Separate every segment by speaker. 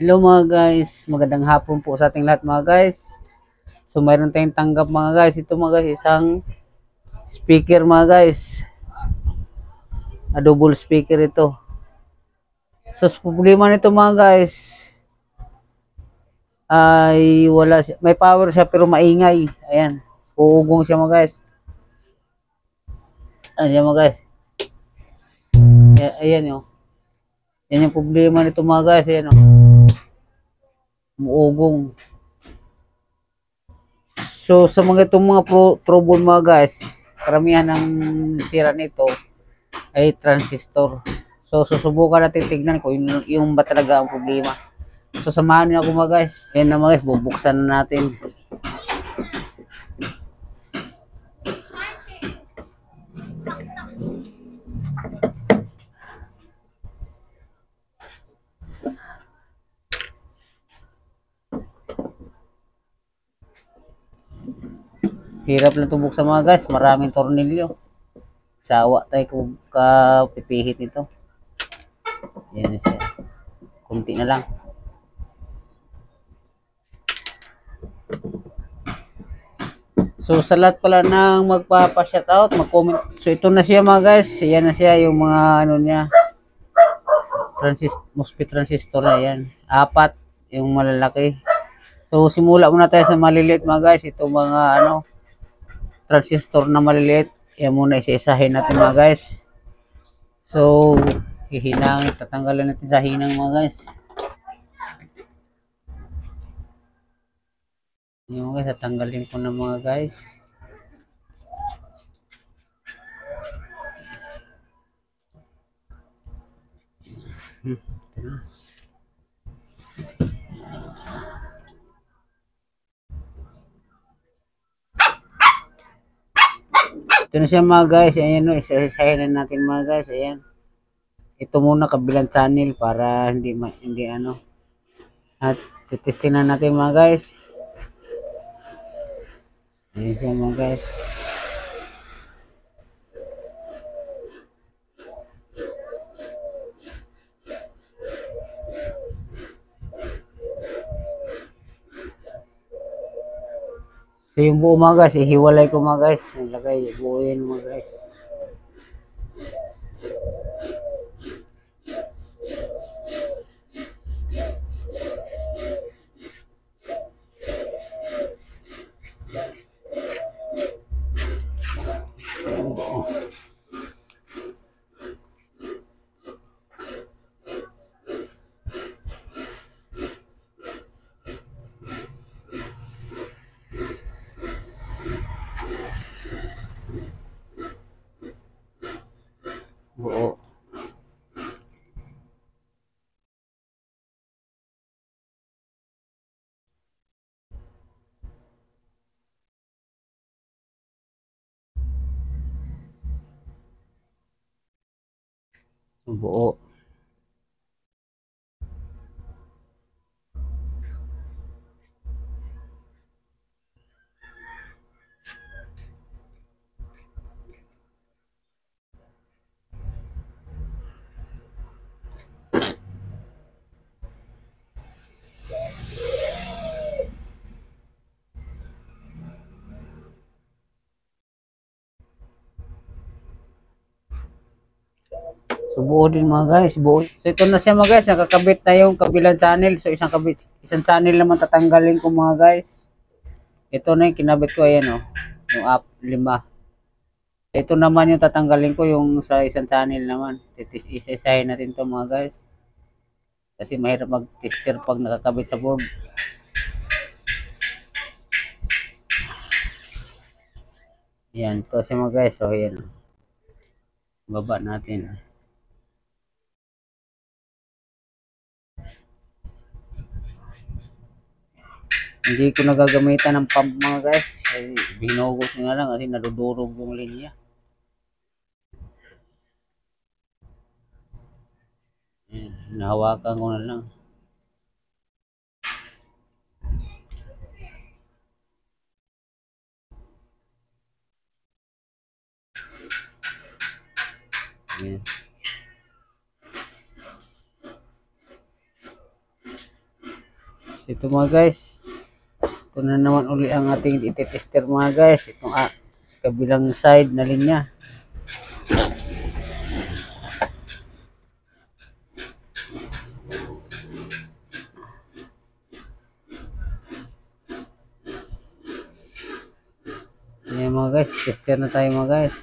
Speaker 1: Hello mga guys, magandang hapon po sa ating lahat mga guys. So mayroon tayong tanggap mga guys. Ito mga guys, isang speaker mga guys. A double speaker ito. So sa problema nito mga guys ay wala siya. May power siya pero maingay. Ayan, uugong siya mga guys. Ayan mga guys. Ayan yun. Yan yung problema nito mga guys. Ayan o. Umuugong. So sa mga itong mga trouble mga guys, karamihan ng sira nito ay transistor. So, susubukan natin tignan kung yung ba talaga ang problema. So, samahan niyo ako mga guys. Ayan na mga guys, bubuksan na natin. Hirap lang itong buksan mga guys. Maraming tornilyo. Sawa tayo kung kapipihit nito. Ayan na siya. Kunti na lang. So, sa lahat pala ng magpapa-shoutout, mag-comment. So, ito na siya mga guys. Ayan na siya yung mga ano niya. MOSFET transistor na yan. 4 yung malalaki. So, simula muna tayo sa maliliit mga guys. Ito mga ano, transistor na maliliit. Yan muna isa-isahin natin mga guys. So, hihinang, tatanggalan natin sa hinang mga guys. Yung mga guys, tatanggalin ko na mga guys. Ito na siya mga guys. Ayan o, isa-isahin na natin mga guys. Ayan. Ito muna kabilang channel para hindi ano. At titestin na natin mga guys. Ayan siya mga guys. So yung buo mga guys, ihiwalay ko mga guys. Ilagay, buuin mga guys. Buo. Buo. So buo din mga guys, buo. So ito na siya mga guys, nakakabit na yung kabilang channel. So isang channel naman tatanggalin ko mga guys. Ito na yung kinabit ko, ayan o. Yung up 5. Ito naman yung tatanggalin ko yung sa isang channel naman. Isa-isahin natin to mga guys. Kasi mahirap mag-tester pag nakakabit sa board. Yan, to siya mga guys. So ayan. Baba natin. Hindi ko nagagamitan ng pump mga guys. Kasi binugot nyo na lang kasi nadudurog yung linya. Ayan, nahawakan ko na lang. Ayan. So ito mga guys, ito na naman uli ang ating iti-tester mga guys. Itong kabilang side na linya. Ayan mga guys, tester na tayo mga guys.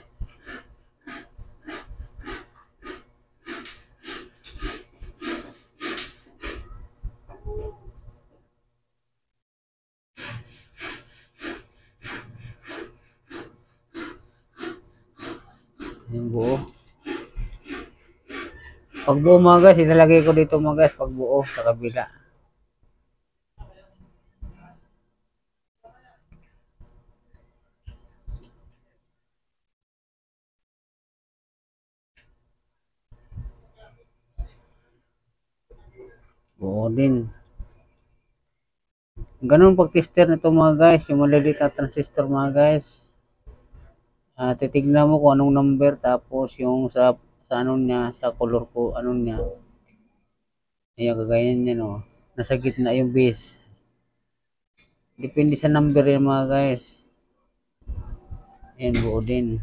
Speaker 1: Ayan buo. Pag buo mga guys, ilalagay ko dito mga guys, pag buo sa kabila. Buo din. Ganun pag tester nito mga guys, yung maliliit na transistor mga guys. Titignan mo kung anong number, tapos yung sa ano niya, sa color ko, ano niya. Ayan, kagaya niya no. Nasa gitna yung base. Depende sa number yan mga guys. Ayan, buo din.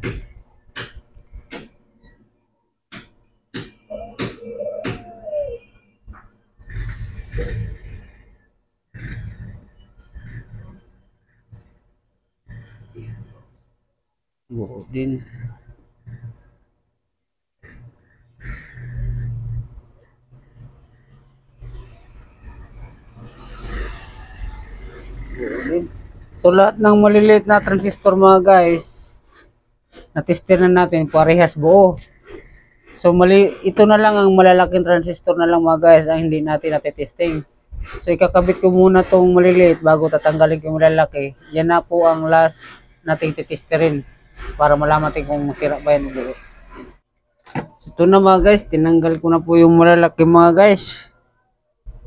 Speaker 1: Buo din. So lahat ng maliliit na transistor mga guys, na-tester na natin, parehas buo. So ito na lang ang malalaking transistor na lang mga guys ang hindi natin natitesting. So ikakabit ko muna tong maliliit bago tatanggalin ko yung malalaki. Yan na po ang last nating titesterin para malaman natin kung masira ba yan. So ito na mga guys, tinanggal ko na po yung malalaki mga guys.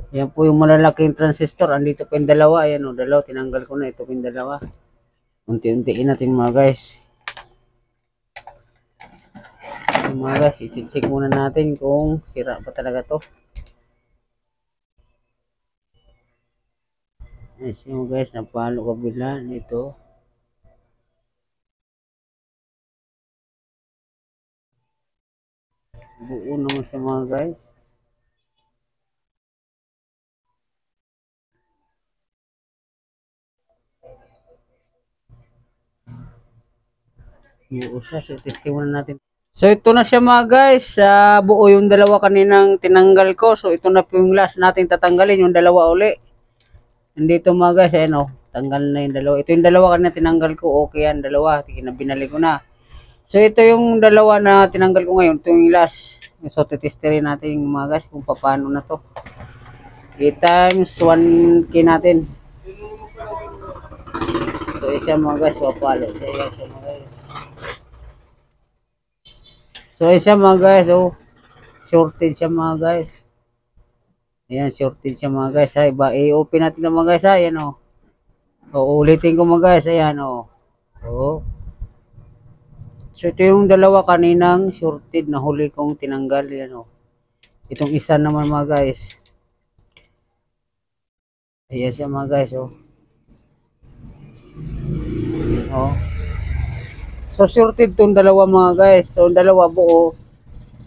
Speaker 1: Yan po yung malalaking transistor. Andito po yung dalawa. Ayan o, dalawa. Tinanggal ko na. Ito po yung dalawa. Unti-untiin natin mga guys. Mga guys, i-check muna natin kung sira pa talaga to. Yes, yung guys, napalo kabila nito. Buo naman siya mga guys. Buo siya. So, testing muna natin. So, ito na siya mga guys. Buo yung dalawa kaninang tinanggal ko. So, ito na po yung last natin tatanggalin. Yung dalawa uli. Nandito mga guys. Ayan o. Tanggal na yung dalawa. Ito yung dalawa kanina tinanggal ko. Okay yan. Dalawa. Binali ko na. So, ito yung dalawa na tinanggal ko ngayon. Ito yung last. So, titesterin natin mga guys kung paano na to. 8 times 1K natin. So, isa mga guys, papalo. Isa mga guys. So, isa mga guys, oh. Shorted siya mga guys. Ayan, shorted siya mga guys. Ha? I-open natin na mga guys, ha? Ayan, oh. O, ulitin ko mga guys. Ayan, oh. Oh. So, ito yung dalawa kaninang shorted na huli kong tinanggal. Ayan, oh. Itong isa naman mga guys. Ayan siya mga guys, oh. Oh. So, shorted itong dalawa mga guys. So, dalawa buo.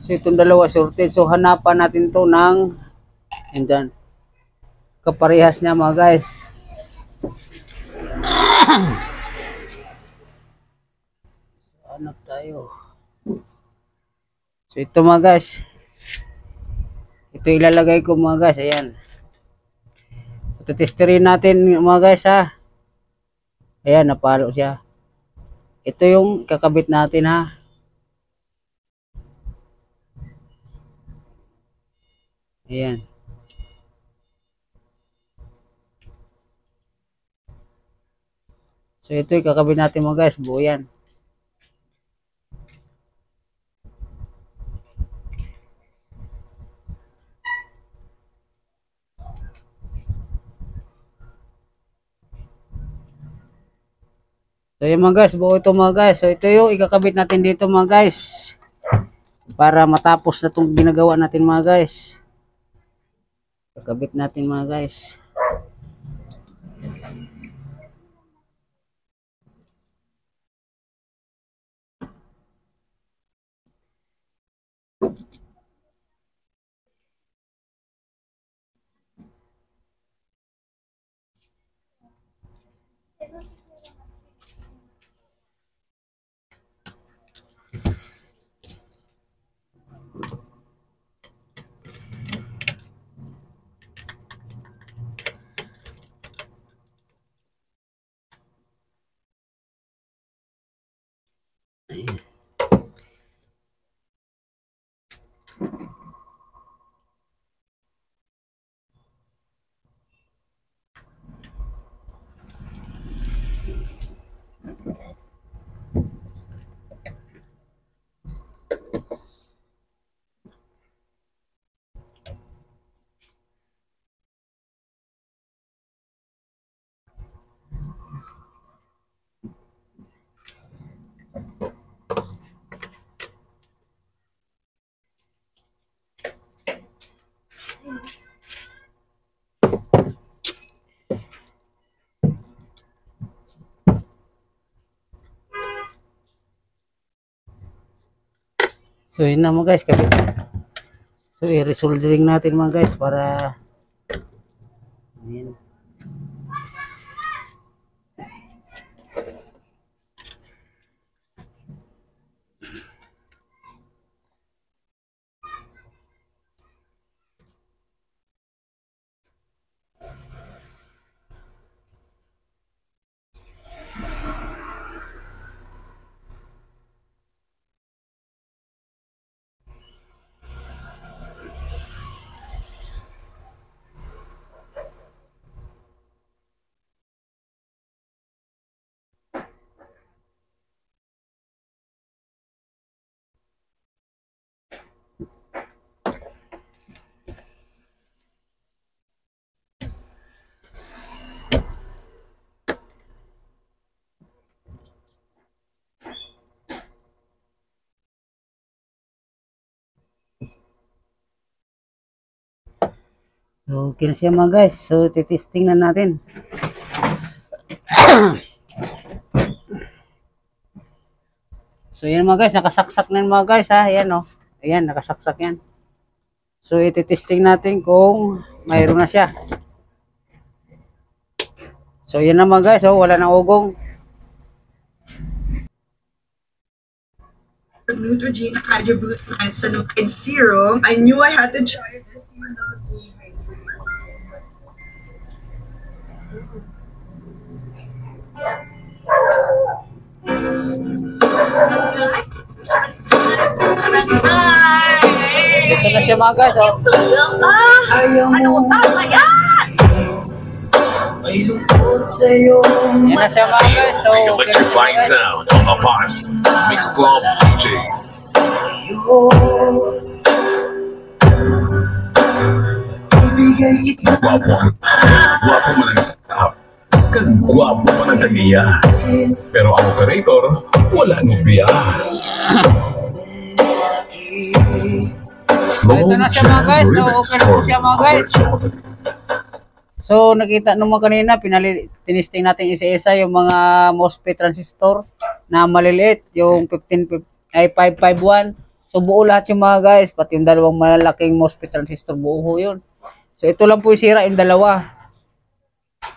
Speaker 1: So, itong dalawa shorted. So, hanapan natin to ng andyan. Kaparehas niya mga guys. Hanap tayo. So, ito mga guys. Ito ilalagay ko mga guys. Ayan. Ito testerin natin mga guys ha. Ayan, napalo siya. Ito yung kakabit natin ha. Ayan. So ito yung kakabit natin mga guys. Buo yan. So yung mga guys, buo ito mga guys. So ito yung ikakabit natin dito mga guys. Para matapos na itong ginagawa natin mga guys. Kakabit natin mga guys. So yun na mga guys, kabit. So i-resoldering natin mga guys para ayan. So okay na siya mga guys. So titesting na natin. So yan mga guys, nakasaksak na yan mga guys ha. Ayan o. Ayan, nakasaksak yan. So ititesting natin kung mayroon na siya. So yan na mga guys, oh, wala nang ugong.
Speaker 2: Neutrogena Cardio Boost Niacinamide Serum. I knew I had to try it. This one doesn't really
Speaker 1: Ito na siya mga guys, oh.
Speaker 2: Ayaw mo yan!
Speaker 3: May lungkot sa'yo.
Speaker 1: Yan na siya mga guys. So
Speaker 4: The
Speaker 1: okay na siya,
Speaker 4: electrifying
Speaker 1: mga guys.
Speaker 4: sound of the Boss Mix Club DJs.
Speaker 3: Ibigay ito.
Speaker 4: Guwapo man ang setup. Guwapo man ang tagiya. Pero ang operator, wala nobya.
Speaker 1: Ito na siya mga guys. So okay na po siya mga guys. So nakita naman kanina, tinisting natin isa-isa yung mga MOSFET transistor na maliliit, yung 551. So buo lahat yung mga guys, pati yung dalawang malalaking MOSFET transistor, buo ho yun. So ito lang po yung sira, yung dalawa.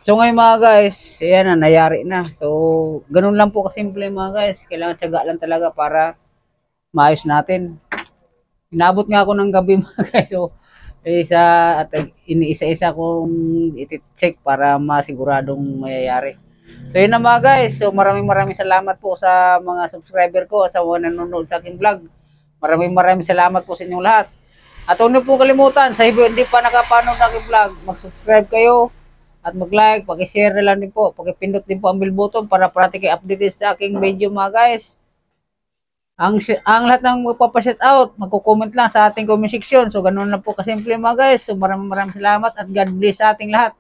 Speaker 1: So ngayon mga guys, ayan na, nayari na. So ganun lang po kasimple mga guys, kailangan tiyaga lang talaga para maayos natin. Inabot nga ako ng gabi mga guys, so iniisa-isa kong iti-check para masiguradong mayayari. So yun na mga guys. So maraming salamat po sa mga subscriber ko, sa mga nanonood sa aking vlog. Maraming salamat po sa inyong lahat. At huwag niyo po kalimutan, sa hindi pa nakapanood ng aking vlog, mag-subscribe kayo at mag-like, paki-share na lang din po, paki-pindot din po ang bell button para parati kayo updated sa aking video mga guys. Ang lahat ng magpapa-shout out, magko-comment lang sa ating comment section. So, ganun lang po kasimple mga guys. So, maraming salamat at God bless sa ating lahat.